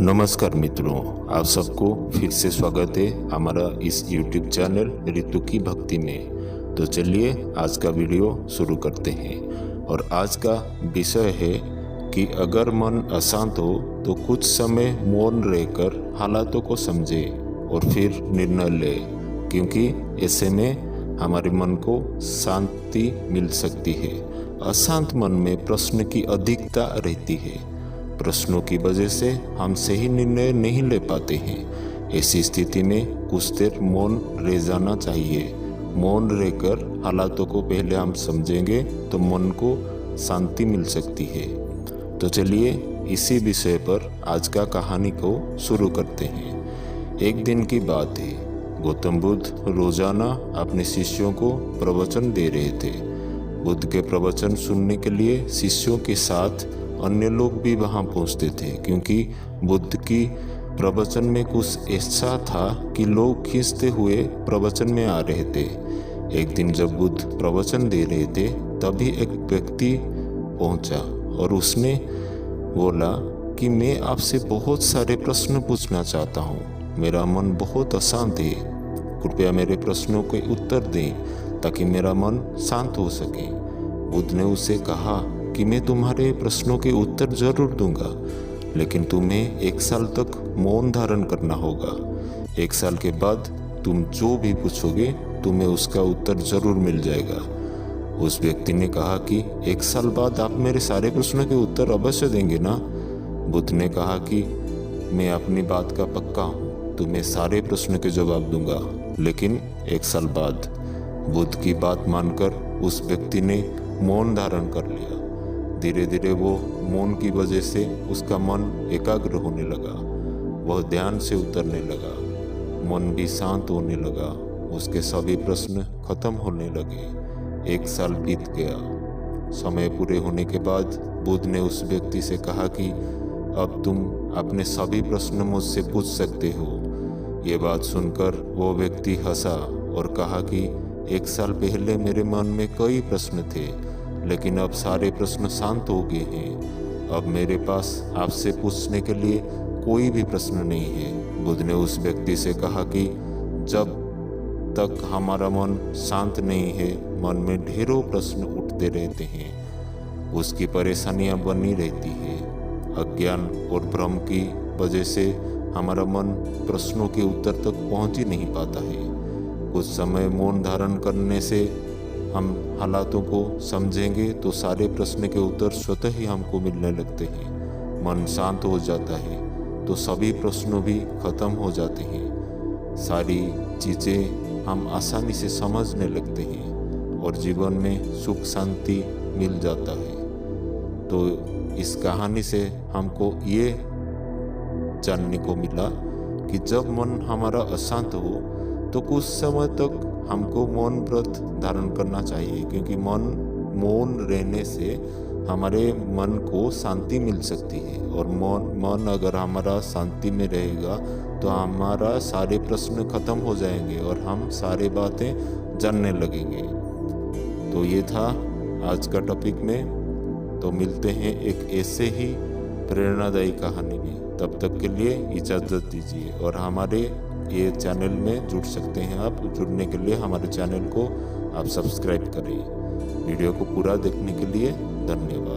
नमस्कार मित्रों, आप सबको फिर से स्वागत है हमारा इस YouTube चैनल ऋतु की भक्ति में। तो चलिए आज का वीडियो शुरू करते हैं। और आज का विषय है कि अगर मन अशांत हो तो कुछ समय मौन रहकर हालातों को समझे और फिर निर्णय ले, क्योंकि ऐसे में हमारे मन को शांति मिल सकती है। अशांत मन में प्रश्न की अधिकता रहती है। प्रश्नों की वजह से हम सही निर्णय नहीं ले पाते हैं। ऐसी स्थिति में कुछ देर मौन रह जाना चाहिए। मौन रहकर हालातों को पहले हम समझेंगे तो मन को शांति मिल सकती है। तो चलिए इसी विषय पर आज का कहानी को शुरू करते हैं। एक दिन की बात है। गौतम बुद्ध रोजाना अपने शिष्यों को प्रवचन दे रहे थे। बुद्ध के प्रवचन सुनने के लिए शिष्यों के साथ अन्य लोग भी वहां पहुंचते थे, क्योंकि बुद्ध की प्रवचन में कुछ ऐसा था कि लोग खींचते हुए प्रवचन में आ रहे थे। एक दिन जब बुद्ध प्रवचन दे रहे थे तभी एक व्यक्ति पहुंचा और उसने बोला कि मैं आपसे बहुत सारे प्रश्न पूछना चाहता हूँ। मेरा मन बहुत अशांत है, कृपया मेरे प्रश्नों के उत्तर दें ताकि मेरा मन शांत हो सके। बुद्ध ने उससे कहा कि मैं तुम्हारे प्रश्नों के उत्तर जरूर दूंगा, लेकिन तुम्हें 1 साल तक मौन धारण करना होगा। 1 साल के बाद तुम जो भी पूछोगे तुम्हें उसका उत्तर जरूर मिल जाएगा। उस व्यक्ति ने कहा कि 1 साल बाद आप मेरे सारे प्रश्नों के उत्तर अवश्य देंगे ना? बुद्ध ने कहा कि मैं अपनी बात का पक्का हूँ, तुम्हें सारे प्रश्नों के जवाब दूंगा, लेकिन 1 साल बाद। बुद्ध की बात मानकर उस व्यक्ति ने मौन धारण कर लिया। धीरे धीरे वो मौन की वजह से उसका मन एकाग्र होने लगा। वह ध्यान से उतरने लगा, मन भी शांत होने लगा। उसके सभी प्रश्न खत्म होने लगे। 1 साल बीत गया। समय पूरे होने के बाद बुद्ध ने उस व्यक्ति से कहा कि अब तुम अपने सभी प्रश्न मुझसे पूछ सकते हो। ये बात सुनकर वो व्यक्ति हंसा और कहा कि 1 साल पहले मेरे मन में कई प्रश्न थे, लेकिन अब सारे प्रश्न शांत हो गए हैं। अब मेरे पास आपसे पूछने के लिए कोई भी प्रश्न नहीं है। बुद्ध ने उस व्यक्ति से कहा कि जब तक हमारा मन शांत नहीं है, मन में ढेरों प्रश्न उठते रहते हैं। उसकी परेशानियां बनी रहती है। अज्ञान और भ्रम की वजह से हमारा मन प्रश्नों के उत्तर तक पहुंच ही नहीं पाता है। कुछ समय मौन धारण करने से हम हालातों को समझेंगे तो सारे प्रश्न के उत्तर स्वतः ही हमको मिलने लगते हैं। मन शांत हो जाता है तो सभी प्रश्नों भी खत्म हो जाते हैं। सारी चीज़ें हम आसानी से समझने लगते हैं और जीवन में सुख शांति मिल जाता है। तो इस कहानी से हमको ये जानने को मिला कि जब मन हमारा अशांत हो तो कुछ समय तक हमको मौन व्रत धारण करना चाहिए, क्योंकि मौन रहने से हमारे मन को शांति मिल सकती है। और मन अगर हमारा शांति में रहेगा तो हमारा सारे प्रश्न खत्म हो जाएंगे और हम सारे बातें जानने लगेंगे। तो ये था आज का टॉपिक में। तो मिलते हैं एक ऐसे ही प्रेरणादायी कहानी में। तब तक के लिए इजाज़त दीजिए और हमारे ये चैनल में जुड़ सकते हैं आप। जुड़ने के लिए हमारे चैनल को आप सब्सक्राइब करें। वीडियो को पूरा देखने के लिए धन्यवाद।